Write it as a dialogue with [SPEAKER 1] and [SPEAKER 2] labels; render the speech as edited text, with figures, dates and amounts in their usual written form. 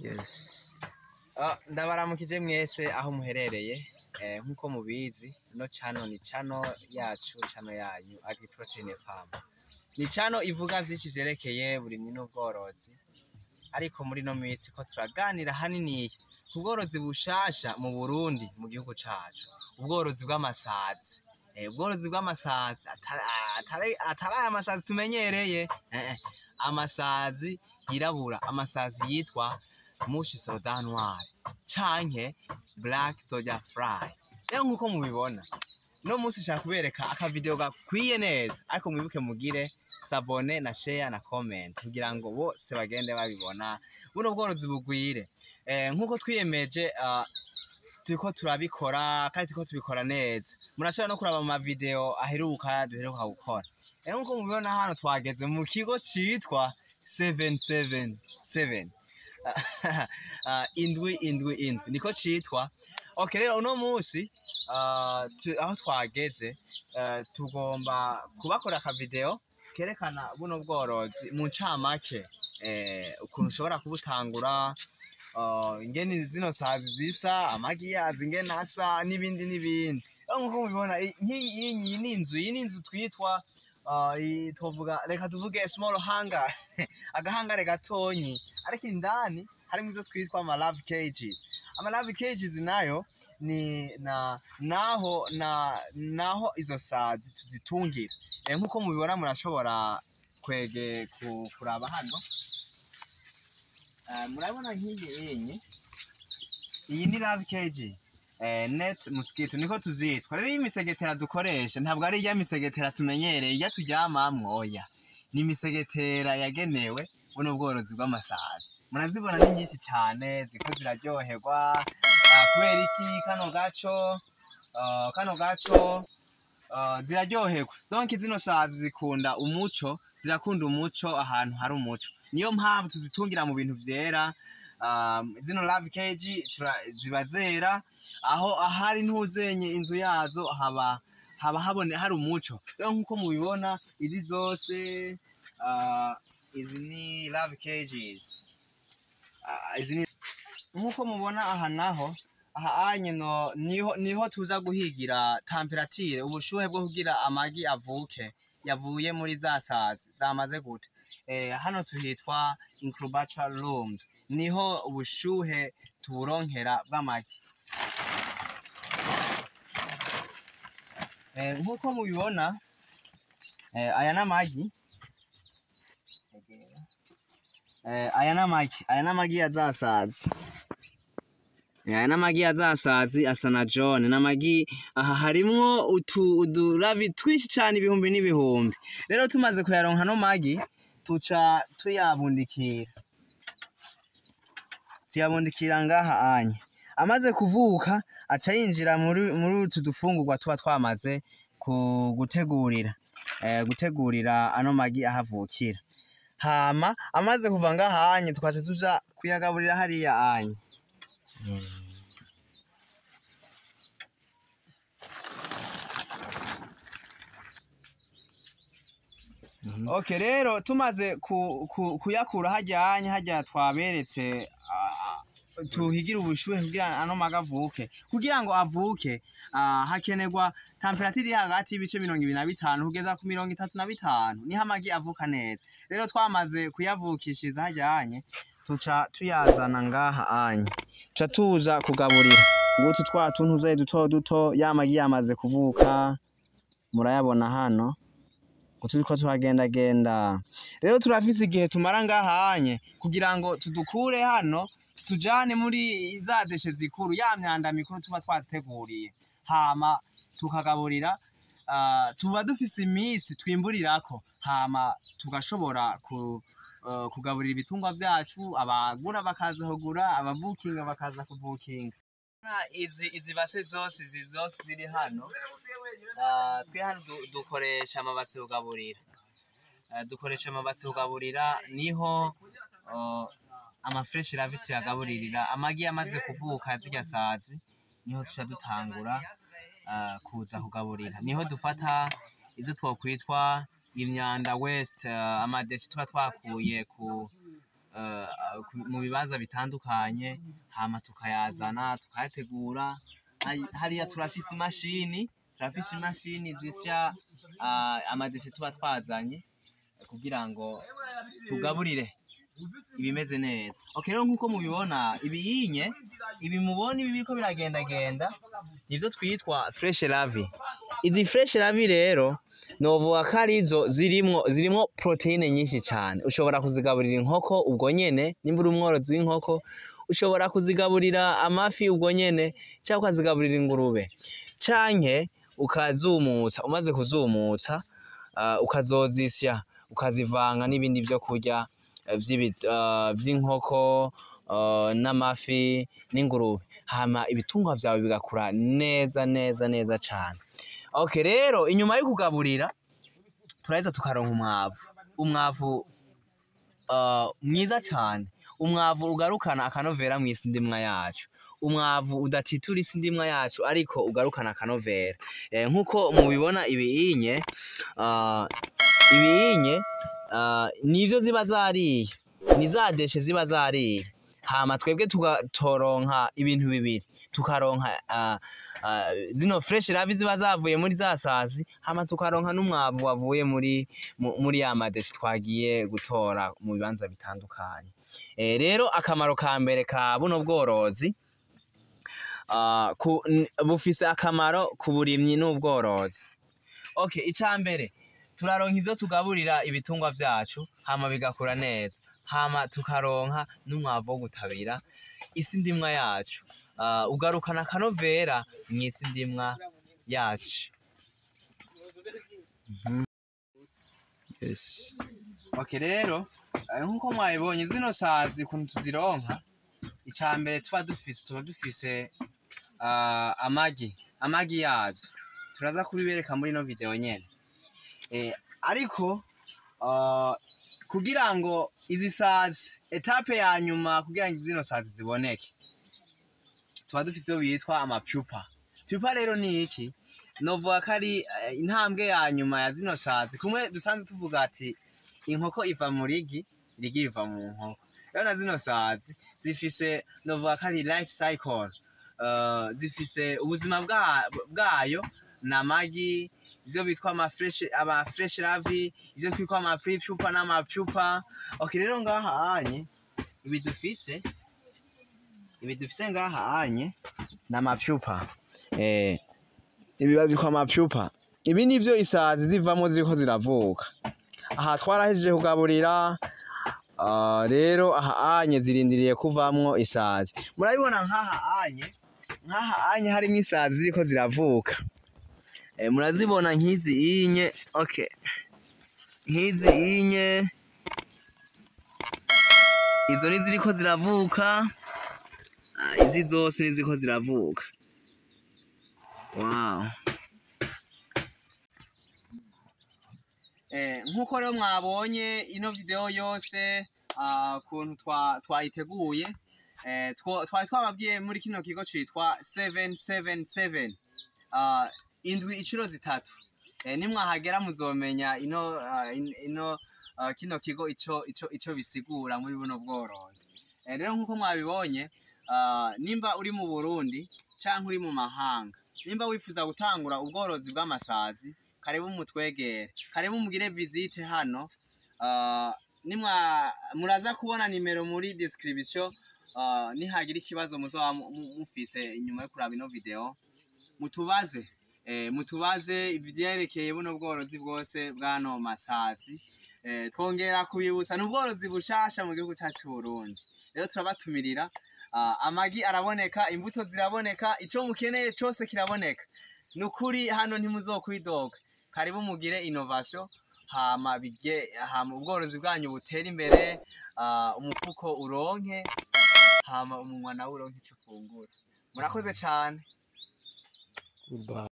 [SPEAKER 1] Yes. Ndabaramukije mwese aho muherereye nkuko mubizi no channel ni channel yacu channel yanyu Agriprotein Farm. Ni channel ivuga vyinshi vyerekeye burimyi n'ubworozi. Ariko muri no minsi ko turaganira hanini ku bworozi bushasha mu Burundi mu gihugu cacu. Ubworozi bw'amasazi. Ubworozi bw'amasazi atari amasazi tumenyereye amasazi yirabura, amasazi yitwa Mushi Soda Noir canke Black Soldier Fly. Rero nkuko mubibona no musi shaka kubereka aka video gakwiye neza, ariko mwibuke mugire s'abone na share na comment kugira ngo bose bagende babibona buno bworozi bugwire. Nkuko twiyemeje turiko turabikora kandi turiko tubikora neza. Murashobora no kuraba mu video aheruka duheruka gukora. Rero nkuko mubibona hano twageze mu kigo citwa 777 indwi niko citwa. Okay, rero uno musi aho twageze tugomba kubakora aka video kerekana buno bworozi mu ncamake ukuntu ushobora kubutangura, ingene zino sazi zisa, amagi yazi ingene asa n'ibindi. Nkuko mubibona iyi ni inzu twitwa tuvuga reka tuvuge small hangar agahangare gatonyi, ariko indani harimo izo twitwa ama love cages. Ama love cages nayo ni naho izo sazi tuzitungira. Nkuko mubibona murashobora kuraba hano, murabona nk'iyi iyi ni love cage, net mosquito niko tuzitwa. Rero imisegetera dukoresha ntabwo ari ya misegetera tumenyereye ya turyamamwo, oya, ni imisegetera yagenewe buno bworozi bw'amasazi. Murazibona ni nyinshi cyane, ziko ziraryoherwa kubera iki kano gaco ziraryoherwa. Donc zino sazi zikunda umuco, zirakunda umuco ahantu hari umuco, niyo mpamvu tuzitungira mu bintu vyera. Zino love cage ziba zera aho ahari ntuzenye inzu yazo haba habone hari umuco. Rero nkuko mubibona izi zose izi ni love cages. Nkuko mubona aha naho anye niho tuza guhigira temperature, ubushuhe bwo kugira amagi avuke yavuye muri za sazi zamaze gute. Hano tuhitwa incubator rooms, niho ubushuhe tuburonkera bw'amagi. Nkuko mubibona aya n'amagi, aya n'amagi ya zasazi. Aya n'amagi ya zasazi asa na John. N'amagi aha harimwo uduravi twinshi cyane, ibihumbi n'ibihumbi. Rero tumaze kuyaronka no magi tuca tuyabundikira ngaha anye. Amaze kuvuka aca yinjira muri utu dufungurwa tuba twamaze gutegurira ano magi ahavukira. Hama amaze kuva ngaha anye tukaca tuja kuyagaburira hariya anye. Okay, rero tumaze kuyakura hajya twaberetse tuhigira ubushuhe kugira ano magi avuke. Kugira ngo avuke hakenerwa temperature iri hagati y'ibice 25 kugeza ku 35 niho amagi avuka neza. Rero twamaze kuyavukishiriza hajyanye tuca tuyazana ngaha anye, tuca tuza kugaburira ngutu twa tuntuze duto yamagi yamaze kuvuka. Murayabona hano turiko tuhagendagenda. Rero turafise igihe tumara ngaha anye kugira ngo tudukure hano tutujane muri za deshe zikuru, ya myanda mikuru tuba twaziteguriye. Hama tukagaburira, tuba dufise imisi twimburirako, hama tugashobora kugaburira ibitungwa vyacu, abagura bakaza kugura, ababukinga bakaza kubukinga. Izi base zose ziri hano, twe hano dukoresha amabase kugaburira, niho amafresh ravi tuyagaburirira. Amagi yamaze kuvuka zirya sazi niho tuca dutangura kuza kugaburira. Niho dufata izo twokwitwa imyanda waste, amadeshi tuba twakuye mu bibanza bitandukanye hama tukayazana tukayategura. Hariya turafise imashini zisya amadeshe tuba twazanye kugira ngo tugaburire ibimeze neza. Okay, rero nkuko mubibona ibi mubona ibi biriko biragendagenda nivyo twitwa fresh lavi. Izi fresh lavi rero novuga ko arizo zirimwo proteine nyinshi cyane. Ushobora kuzigaburira inkoko ubwo nyene, nimba uri umworozi w'inkoko ushobora kuzigaburira amafi ubwo nyene, cyangwa ukazigaburira ingurube, canke ukazumutsa. Umaze kuzumutsa ukazozisya ukazivanga n'ibindi vyo kurya vy'inkoko n'amafi n'ingurube, hama ibitungwa vyawe bigakura neza cyane. Okay, rero inyuma yo kugaburira turaheza tukaronka umwavu mwiza cyane, umwavu ugarukana akanovera mw'isi ndimwa yacu, umwavu udatitura isi ndimwa yacu ariko ugarukana akanovera. Nkuko mubibona ibiyinye nivyo ziba zariye, nizadeshe ziba zariye, hama twebwe turonka ibintu bibiri, tukaronka zino fresh lavi ziba zavuye muri za sazi, hama tukaronka n'umwavu wavuye muri ya madeshe twagiye gutora mu bibanza bitandukanye. Rero akamaro ka mbere ka buno bworozi bufise akamaro ku burimyi n'ubworozi. Okay, icambere turaronka ivyo tugaburira ibitungwa vyacu hama bigakura neza, hama tukaronka n'umwavu wo gutabira isi ndimwa yacu, ugarukana akanovera mw'isi ndimwa yacu. Yes. Okay, rero nkuko mwabibonye zino sazi kuntu tuzironka, icambere tuba dufise amagi yazo turaza kubibereka muri no video nyene. Ariko kugira ngo izi sazi etape ya nyuma kugira ngo zino sazi ziboneke tuba dufise yo bitwa amapupa. Pupa rero ni iki? Novuga ko ari intambwe ya nyuma ya zino sazi. Kumwe dusanzwe tuvuga ati inkoko iva mu rigi iva mu nkoko. Rero na zino sazi zifise novuga ko ari life cycle, zifise ubuzima bwayo n'amagi, ivyo bitwa aba fresh lavi, ivyo twitwa ama pre-pupa n'amapupa. Okay, rero ngaha anye ibi dufise ngaha anye n'amapupa. Ibi baziko amapupa, ibi nivyo isazi zivamo ziriko ziravuka. Aha twarahejeje kugaburira, rero aha anye zirindiriye kuvamwo isazi. Murabibona nkaha anye harimo isazi ziriko ziravuka. Murazibona nkizi inye. Okay, nkizi inye izo ni ziriko ziravuka, izi zose ni ziriko ziravuka. Wow. Nkuko rero mwabonye ino video yose kuntu twayiteguye, twari twababwiye muri kino kigo citwa 777 indwi inshuro zitatu. Nimwahagera muzomenya ino kino kigo ico bisigura muri buno bworozi. Rero nkuko mwabibonye, nimba uri mu Burundi canke uri mu mahanga, nimba wifuza gutangura ubworozi bw'amasazi, karibu mutwegere, karibu mugire visite hano. Muraza kubona nimero muri description, nihagira ikibazo muzoba mufise inyuma yo kuraba ino video, mutubaze ibyerekeye buno bworozi bwose bwano masazi. Twongera kubibutsa n'ubworozi bushasha mu gihugu cyacu cy'u Burundi. Rero turabatumirira, amagi araboneka, imbuto ziraboneka, ico mukeneye cyose kiraboneka. Nukuri hano ntimuzokwidoga, karibu mugire innovation, hama ubworozi bwanyu butera imbere, umufuko uronke, hama umunwa nawe uronke ico ufungura. Murakoze cyane. Goodbye.